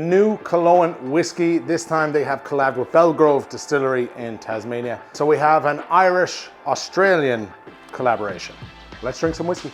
new Killowen whiskey. This time they have collabed with Belgrove Distillery in Tasmania. So we have an Irish-Australian collaboration. Let's drink some whiskey.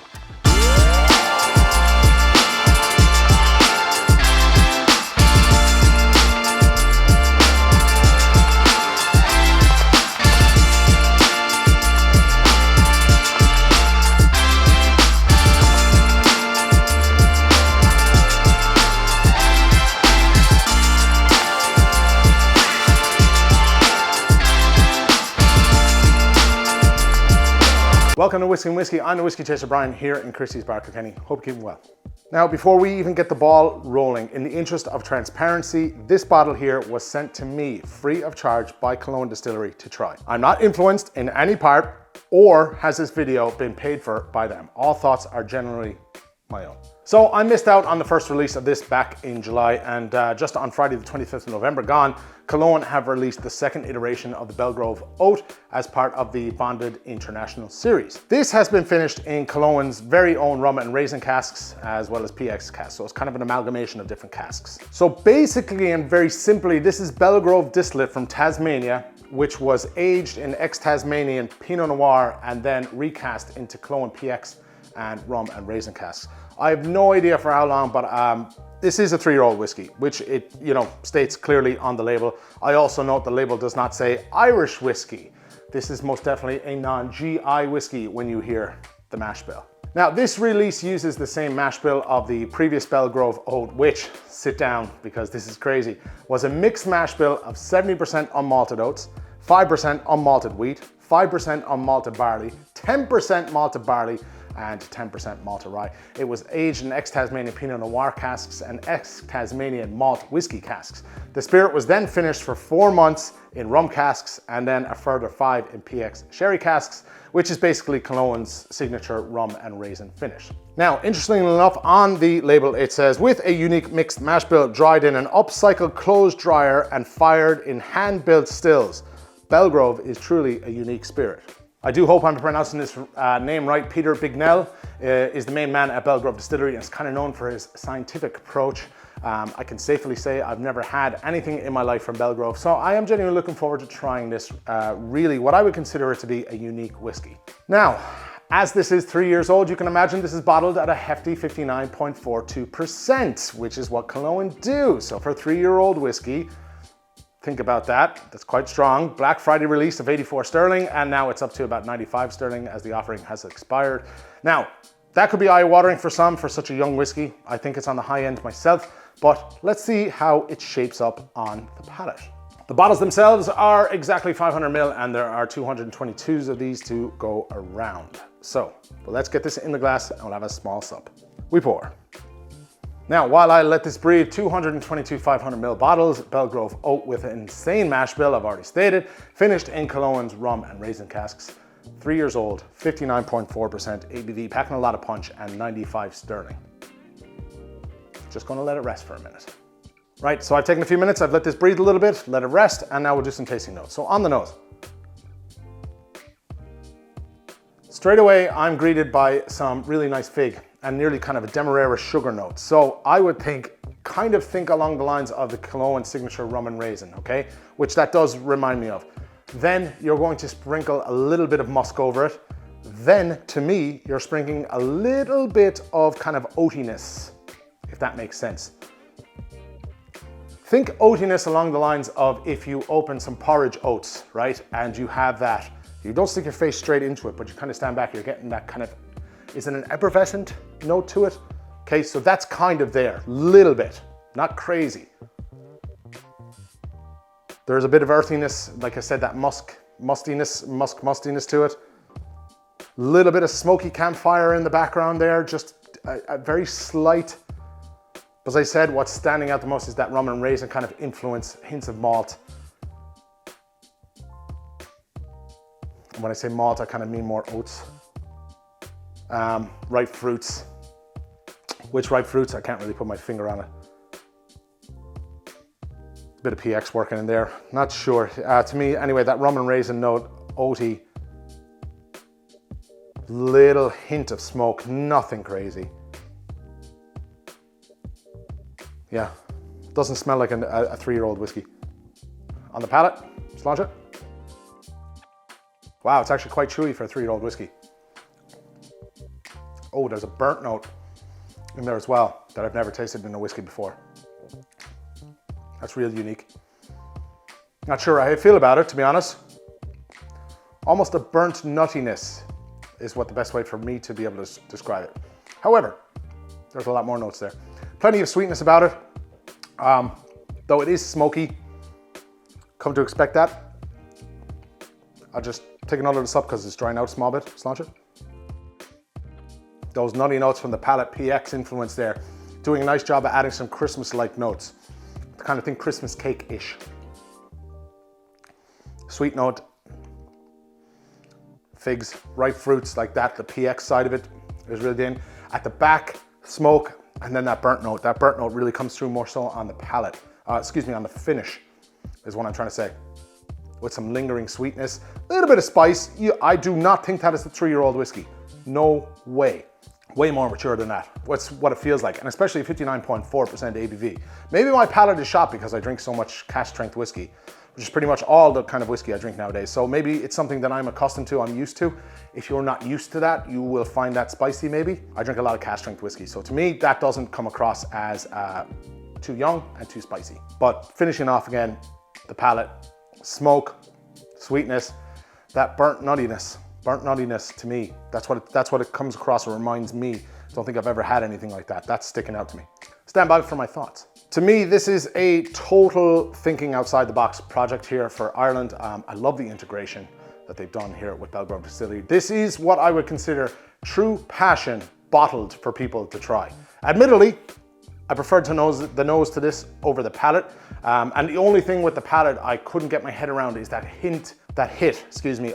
Welcome to Whisky and Whiskey. I'm the Whiskey Chaser Brian here in Christy's bar, Kilkenny. Hope you're keeping well. Now, before we even get the ball rolling, in the interest of transparency, this bottle here was sent to me free of charge by Killowen Distillery to try. I'm not influenced in any part, or has this video been paid for by them. All thoughts are generally my own. So I missed out on the first release of this back in July, and just on Friday the 25th of November gone, Killowen have released the second iteration of the Belgrove OAT as part of the Bonded International series. This has been finished in Killowen's very own Rum Raisin Casks as well as PX casks, so it's kind of an amalgamation of different casks. So basically and very simply, this is Belgrove distillate from Tasmania, which was aged in ex-Tasmanian Pinot Noir and then recast into Killowen PX and Rum Raisin Casks. I have no idea for how long, but this is a 3-year-old whiskey, which it states clearly on the label. I also note the label does not say Irish whiskey. This is most definitely a non-GI whiskey when you hear the mash bill. Now, this release uses the same mash bill of the previous Belgrove OAT, which, sit down because this is crazy, was a mixed mash bill of 70% unmalted oats, 5% unmalted wheat, 5% unmalted barley, 10% malted barley, and 10% malted rye. It was aged in ex-Tasmanian Pinot Noir casks and ex-Tasmanian malt whiskey casks. The spirit was then finished for 4 months in rum casks and then a further 5 in PX sherry casks, which is basically Killowen's signature rum and raisin finish. Now, interestingly enough, on the label it says, with a unique mixed mash bill dried in an upcycled closed dryer and fired in hand-built stills, Belgrove is truly a unique spirit. I do hope I'm pronouncing this name right. Peter Bignell is the main man at Belgrove Distillery and is kind of known for his scientific approach. I can safely say I've never had anything in my life from Belgrove, so I am genuinely looking forward to trying this really what I would consider it to be a unique whiskey. Now, as this is 3 years old, you can imagine this is bottled at a hefty 59.42%, which is what Killowen do. So for a 3-year-old whiskey, think about that, that's quite strong. Black Friday release of 84 sterling, and now it's up to about 95 sterling as the offering has expired. Now, that could be eye-watering for some for such a young whiskey. I think it's on the high end myself, but let's see how it shapes up on the palate. The bottles themselves are exactly 500 ml, and there are 222s of these to go around. So, let's get this in the glass and we'll have a small sup. We pour. Now, while I let this breathe, 222 500 ml bottles, Belgrove OAT with an insane mash bill, I've already stated, finished in Killowen's Rum Raisin Casks. 3 years old, 59.4% ABV, packing a lot of punch, and 95 sterling. Just gonna let it rest for a minute. Right, so I've taken a few minutes, I've let this breathe a little bit, let it rest, and now we'll do some tasting notes. So on the nose. Straight away, I'm greeted by some really nice fig and nearly kind of a demerara sugar note. So I would think along the lines of the Killowen signature rum and raisin, okay? Which that does remind me of. Then you're going to sprinkle a little bit of musk over it. Then, to me, you're sprinkling a little bit of kind of oatiness, if that makes sense. Think oatiness along the lines of if you open some porridge oats, right? And you have that. You don't stick your face straight into it, but you kind of stand back, you're getting that kind of, is it an effervescent note to it? Okay, so that's kind of there, little bit, not crazy. There's a bit of earthiness, like I said, that mustiness to it. Little bit of smoky campfire in the background there, just a very slight, as I said, what's standing out the most is that rum and raisin kind of influence, hints of malt. And when I say malt, I kind of mean more oats. Ripe fruits. Which ripe fruits? I can't really put my finger on it. Bit of PX working in there, not sure. To me, anyway, that rum and raisin note, oaty. Little hint of smoke, nothing crazy. Yeah, Doesn't smell like a 3-year-old whiskey. On the palate, sláinte. Wow, it's actually quite chewy for a 3-year-old whiskey. Oh, there's a burnt note in there as well that I've never tasted in a whiskey before. That's really unique. Not sure how I feel about it, to be honest. Almost a burnt nuttiness is what the best way for me to be able to describe it. However, there's a lot more notes there. Plenty of sweetness about it, though it is smoky. Come to expect that. I'll just take another sup because it's drying out a small bit. Sláinte. Those nutty notes from the palate, PX influence there, doing a nice job of adding some Christmas-like notes. The kind of thing Christmas cake-ish. Sweet note, figs, ripe fruits like that. The PX side of it is really in. At the back, smoke, and then that burnt note. That burnt note really comes through more so on the palate. On the finish is what I'm trying to say. With some lingering sweetness, a little bit of spice. I do not think that is a 3-year-old whiskey. No way. Way more mature than that. What's what it feels like, and especially 59.4% ABV. Maybe my palate is shot because I drink so much cask strength whiskey, which is pretty much all the kind of whiskey I drink nowadays. So maybe it's something that I'm accustomed to, I'm used to. If you're not used to that, you will find that spicy maybe. I drink a lot of cask strength whiskey, so to me, that doesn't come across as too young and too spicy. But finishing off again, the palate, smoke, sweetness, that burnt nuttiness. Burnt nuttiness to me, that's what it comes across or reminds me. I don't think I've ever had anything like that. That's sticking out to me. Stand by for my thoughts. To me, this is a total thinking outside the box project here for Ireland. I love the integration that they've done here with BELGROVE Distillery. This is what I would consider true passion bottled for people to try. Admittedly, I preferred the nose to this over the palate. And the only thing with the palate I couldn't get my head around is that hit,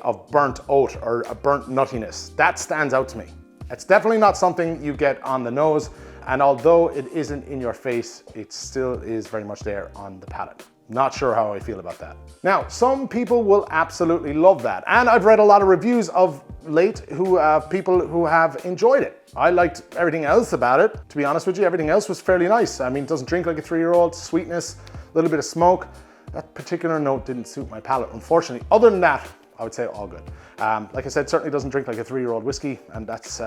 of burnt oat or a burnt nuttiness. That stands out to me. It's definitely not something you get on the nose. And although it isn't in your face, it still is very much there on the palate. Not sure how I feel about that. Now, some people will absolutely love that. And I've read a lot of reviews of late people who have enjoyed it. I liked everything else about it. To be honest with you, everything else was fairly nice. I mean, it doesn't drink like a 3-year-old, sweetness, a little bit of smoke. That particular note didn't suit my palate, unfortunately. Other than that, I would say all good. Like I said, certainly doesn't drink like a 3-year-old whiskey, and that's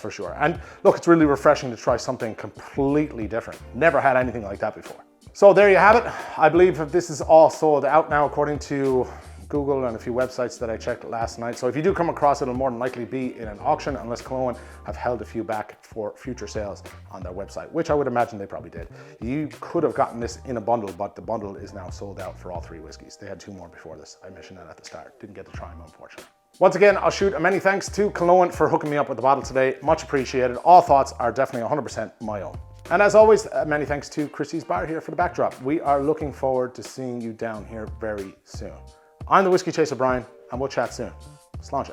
for sure. And look, it's really refreshing to try something completely different. Never had anything like that before. So there you have it. I believe that this is all sold out now according to Google and a few websites that I checked last night. So if you do come across it, it'll more than likely be in an auction unless Killowen have held a few back for future sales on their website, which I would imagine they probably did. You could have gotten this in a bundle, but the bundle is now sold out for all 3 whiskeys. They had 2 more before this. I mentioned that at the start. Didn't get to try them, unfortunately. Once again, I'll shoot a many thanks to Killowen for hooking me up with the bottle today. Much appreciated. All thoughts are definitely 100% my own. And as always, many thanks to Christy's Bar here for the backdrop. We are looking forward to seeing you down here very soon. I'm the Whiskey Chaser Brian, and we'll chat soon. Sláinte.